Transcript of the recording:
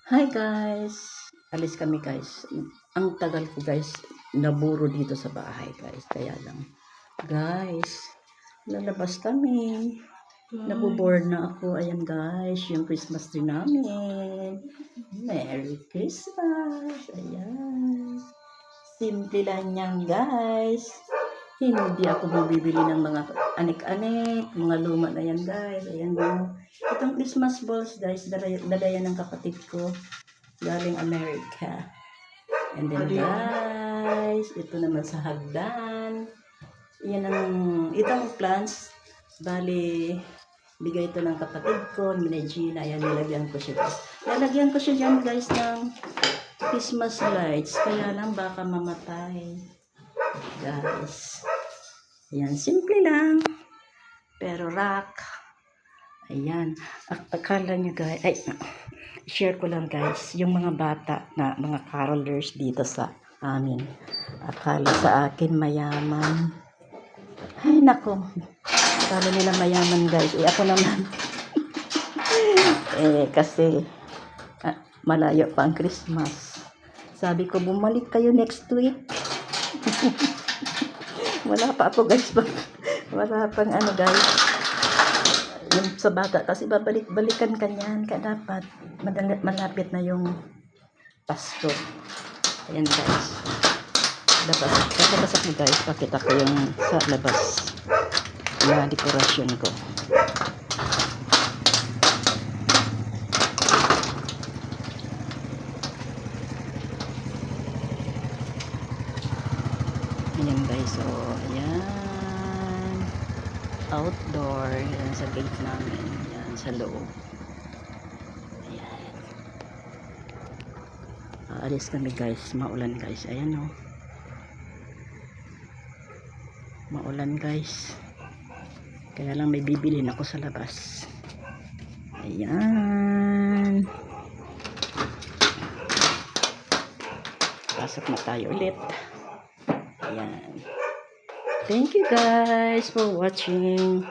Hi guys! Alis kami guys. Ang tagal ko guys, naburo dito sa bahay guys. Kaya lang, guys, lalabas kami. Naboboard na ako. Ayan guys, yung Christmas tree namin. Merry Christmas! Ayan. Simple lang yan guys. Hindi ako bumibili ng mga anik-anik, mga luma na yan guys. Ayan mo. Itong Christmas balls guys, dala yan ng kapatid ko. Galing America. And then guys, ito naman sa hagdan. Yan itong plants. Bali, bigay ito ng kapatid ko, Minegina. Ayan, nilagyan ko siya guys. Lalagyan ko siya dyan guys ng Christmas lights. Kaya lang baka mamatay. Guys. Ayan, simple lang. Pero rock. Ayan. Akala nyo guys, ay, share ko lang guys, yung mga bata na mga carolers dito sa amin. Akala sa akin mayaman. Ay, nako. Akala nila mayaman guys. Eh, ako naman. Kasi, malayo pa ang Christmas. Sabi ko, bumalik kayo next week. Wala pa ako guys. Wala pang ano guys. Yung sa bata kasi babalik-balikan ka niyan. Kaya dapat malapit na yung Pasko. Ayan guys. Labas ako guys. Pakita ko yung sa labas na dekorasyon ko. Ayan guys. So, ayan. Outdoor. Ayan sa gate namin. Ayan sa loob. Ayan. Aalis kami guys. Maulan guys. Ayan o. Maulan guys. Kaya lang may bibilin ako sa labas. Ayan. Pasok na tayo ulit. Ayan. Thank you guys for watching.